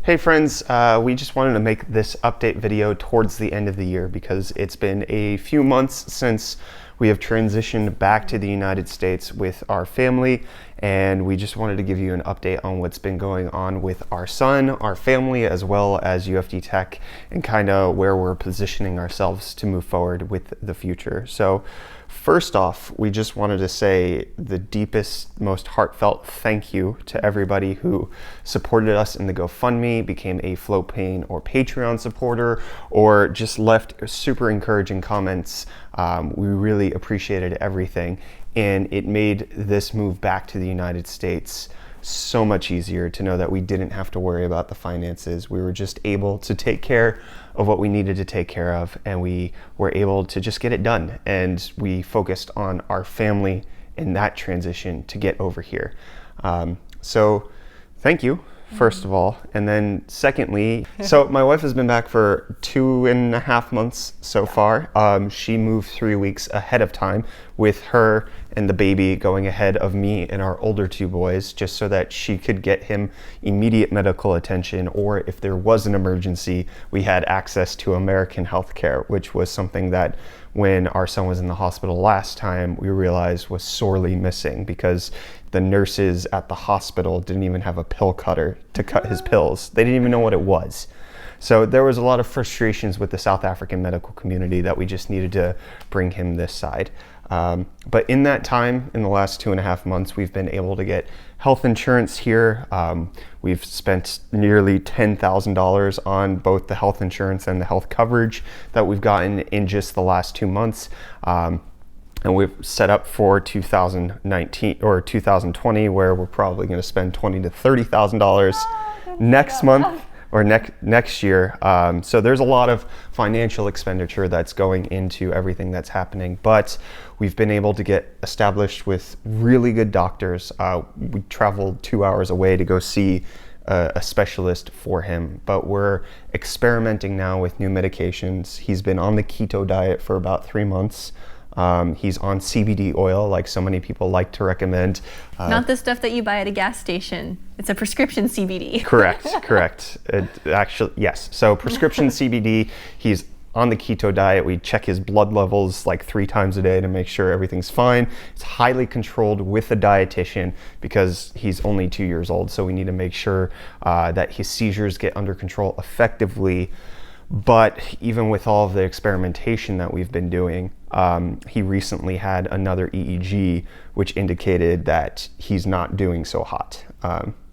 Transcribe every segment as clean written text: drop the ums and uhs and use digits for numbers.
Hey friends, we just wanted to make this update video towards the end of the year because it's been a few months since we have transitioned back to the United States with our family, and we just wanted to give you an update on what's been going on with our son, our family, as well as UFD Tech, and kind of where we're positioning ourselves to move forward with the future. So first off, we just wanted to say the deepest, most heartfelt thank you to everybody who supported us in the GoFundMe, became a Flowpane or Patreon supporter, or just left super encouraging comments. We really appreciated everything, and it made this move back to the United States so much easier to know that we didn't have to worry about the finances. We were just able to take care of what we needed to take care of, and we were able to just get it done. And we focused on our family in that transition to get over here. So thank you, first of all. And then secondly, so my wife has been back for 2.5 months so far. She moved 3 weeks ahead of time, with her and the baby going ahead of me and our older 2 boys, just so that she could get him immediate medical attention, or if there was an emergency, we had access to American healthcare, which was something that when our son was in the hospital last time, we realized was sorely missing, because the nurses at the hospital didn't even have a pill cutter to cut his pills. They didn't even know what it was. So there was a lot of frustrations with the South African medical community that we just needed to bring him this side. But in that time, in the last 2.5 months, we've been able to get health insurance here. We've spent nearly $10,000 on both the health insurance and the health coverage that we've gotten in just the last 2 months. And we've set up for 2019 or 2020, where we're probably going to spend $20,000 to $30,000 next month or next year. So there's a lot of financial expenditure that's going into everything that's happening, but we've been able to get established with really good doctors. We traveled 2 hours away to go see a specialist for him, but we're experimenting now with new medications. He's been on the keto diet for about 3 months. He's on CBD oil, like so many people like to recommend. Not the stuff that you buy at a gas station. It's a prescription CBD. Correct. Actually, yes. So prescription CBD, he's on the keto diet. We check his blood levels like 3 times a day to make sure everything's fine. It's highly controlled with a dietitian because he's only 2 years old. So we need to make sure that his seizures get under control effectively. But even with all of the experimentation that we've been doing, he recently had another EEG, which indicated that he's not doing so hot.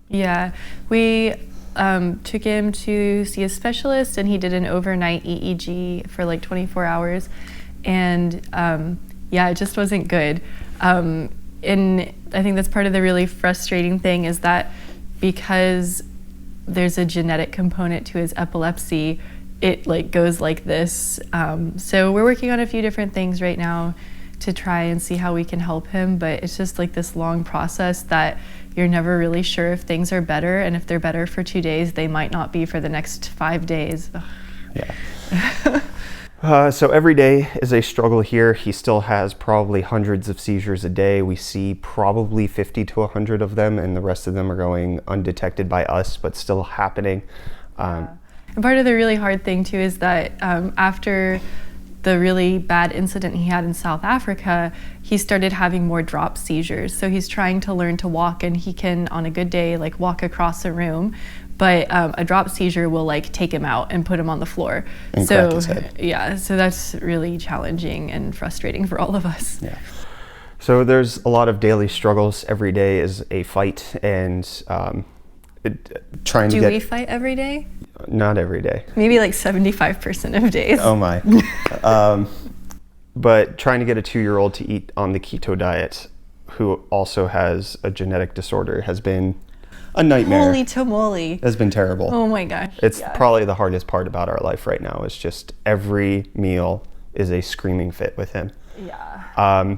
Yeah, we took him to see a specialist, and he did an overnight EEG for like 24 hours. And yeah, it just wasn't good. And I think that's part of the really frustrating thing, is that because there's a genetic component to his epilepsy, it like goes like this. So we're working on a few different things right now to try and see how we can help him, but it's just like this long process that you're never really sure if things are better, and if they're better for 2 days, they might not be for the next 5 days. Ugh. Yeah. So every day is a struggle here. He still has probably hundreds of seizures a day. We see probably 50 to 100 of them, and the rest of them are going undetected by us, but still happening. And part of the really hard thing too is that after the really bad incident he had in South Africa, he started having more drop seizures. So he's trying to learn to walk, and he can, on a good day, like walk across a room, but a drop seizure will like take him out and put him on the floor. And crack his head. Yeah, so that's really challenging and frustrating for all of us. Yeah. So there's a lot of daily struggles. Every day is a fight, and Do we fight every day? Not every day. Maybe like 75% of days. Oh my. But trying to get a 2-year-old to eat on the keto diet, who also has a genetic disorder, has been a nightmare. Holy tamale. Has been terrible. Oh my gosh. It's probably the hardest part about our life right now, is just every meal is a screaming fit with him. Yeah.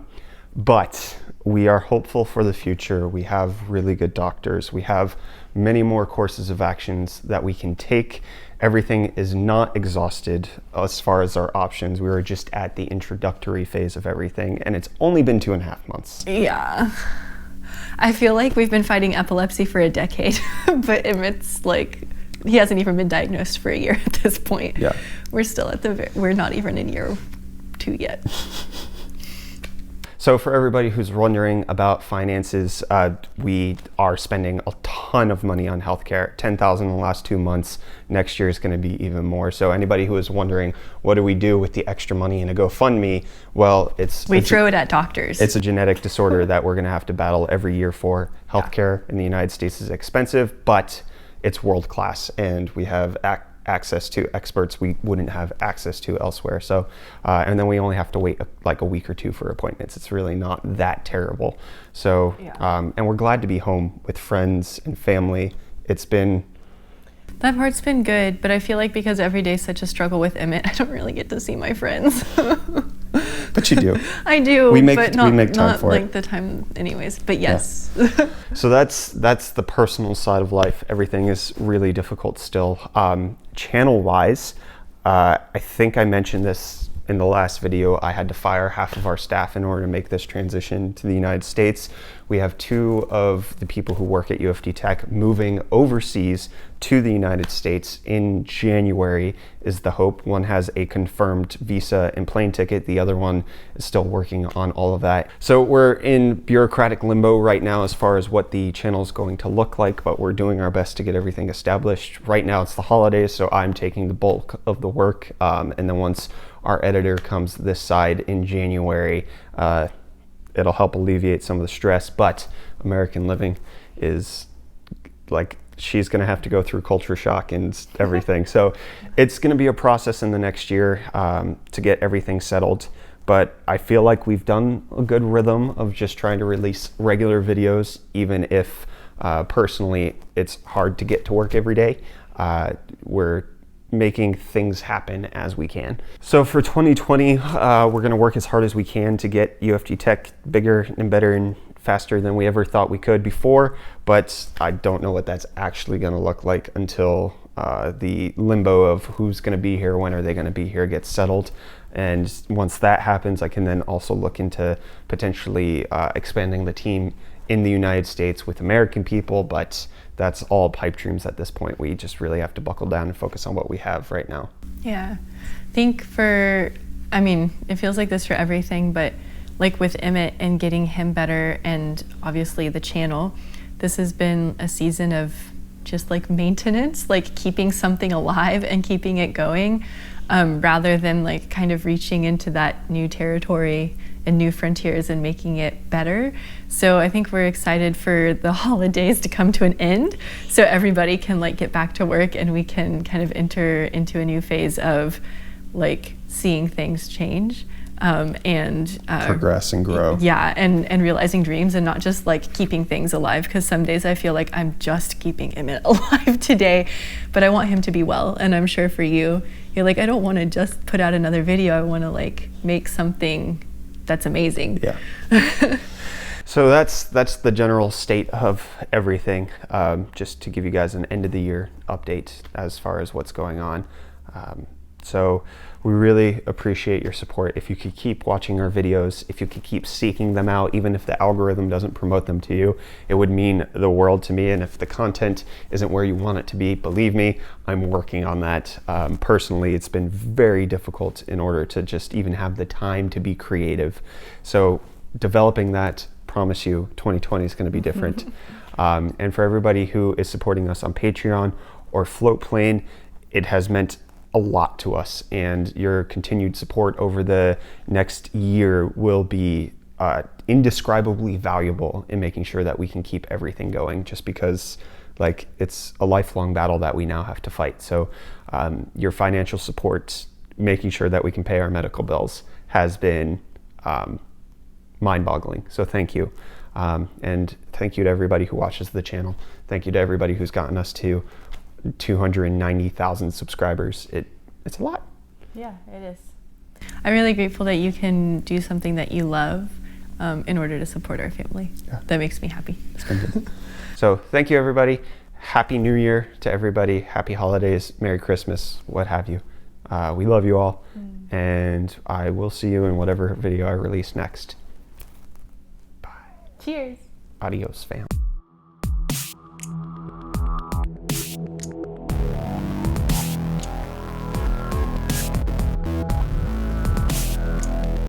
But we are hopeful for the future. We have really good doctors. We have many more courses of actions that we can take. Everything is not exhausted as far as our options. We were just at the introductory phase of everything, and it's only been 2.5 months. Yeah. I feel like we've been fighting epilepsy for a decade, but it's like he hasn't even been diagnosed for a year at this point. Yeah. We're still we're not even in year 2 yet. So for everybody who's wondering about finances, we are spending a ton of money on healthcare, $10,000 in the last 2 months. Next year is going to be even more. So anybody who is wondering, what do we do with the extra money in a GoFundMe? Well, we throw it at doctors. It's a genetic disorder that we're going to have to battle every year for. Healthcare in the United States is expensive, but it's world class, and we have access to experts we wouldn't have access to elsewhere. So, and then we only have to wait like a week or two for appointments. It's really not that terrible. So, and we're glad to be home with friends and family. That part's been good, but I feel like because every day is such a struggle with Emmett, I don't really get to see my friends. But you do. I do, we make but time not for like it. the time anyways, but yes. Yeah. So that's the personal side of life. Everything is really difficult still. Channel-wise, I think I mentioned this in the last video. I had to fire half of our staff in order to make this transition to the United States. We have 2 of the people who work at UFD Tech moving overseas to the United States in January is the hope. One has a confirmed visa and plane ticket. The other one is still working on all of that. So we're in bureaucratic limbo right now as far as what the channel is going to look like, but we're doing our best to get everything established. Right now it's the holidays, so I'm taking the bulk of the work. And then once our editor comes this side in January, it'll help alleviate some of the stress, but American living is like, she's gonna have to go through culture shock and everything. So it's gonna be a process in the next year to get everything settled. But I feel like we've done a good rhythm of just trying to release regular videos, even if personally it's hard to get to work every day. We're making things happen as we can. So for 2020, we're going to work as hard as we can to get UFD Tech bigger and better and faster than we ever thought we could before, but I don't know what that's actually going to look like until the limbo of who's going to be here, when are they going to be here, gets settled. And once that happens, I can then also look into potentially expanding the team in the United States with American people, but that's all pipe dreams at this point. We just really have to buckle down and focus on what we have right now. Yeah, I think it feels like this for everything, but like with Emmett and getting him better and obviously the channel, this has been a season of just like maintenance, like keeping something alive and keeping it going, rather than like kind of reaching into that new territory and new frontiers and making it better. So I think we're excited for the holidays to come to an end so everybody can like get back to work and we can kind of enter into a new phase of like seeing things change and progress and grow. Yeah, and realizing dreams and not just like keeping things alive, because some days I feel like I'm just keeping Emmett alive today, but I want him to be well. And I'm sure for you're like, I don't want to just put out another video, I want to like make something that's amazing. Yeah. So that's the general state of everything. Just to give you guys an end of the year update as far as what's going on. So we really appreciate your support. If you could keep watching our videos, if you could keep seeking them out, even if the algorithm doesn't promote them to you, it would mean the world to me. And if the content isn't where you want it to be, believe me, I'm working on that. Personally, it's been very difficult in order to just even have the time to be creative. So developing that, promise you, 2020 is going to be different. And for everybody who is supporting us on Patreon or Floatplane, it has meant a lot to us, and your continued support over the next year will be indescribably valuable in making sure that we can keep everything going, just because like it's a lifelong battle that we now have to fight. So your financial support, making sure that we can pay our medical bills, has been mind-boggling. So thank you. And thank you to everybody who watches the channel. Thank you to everybody who's gotten us to 290,000 subscribers. It's a lot. Yeah, it is. I'm really grateful that you can do something that you love in order to support our family. Yeah. That makes me happy. It's been good. So thank you, everybody. Happy New Year to everybody. Happy holidays, Merry Christmas, what have you. We love you all, and I will see you in whatever video I release next. Bye. Cheers. Adios, fam.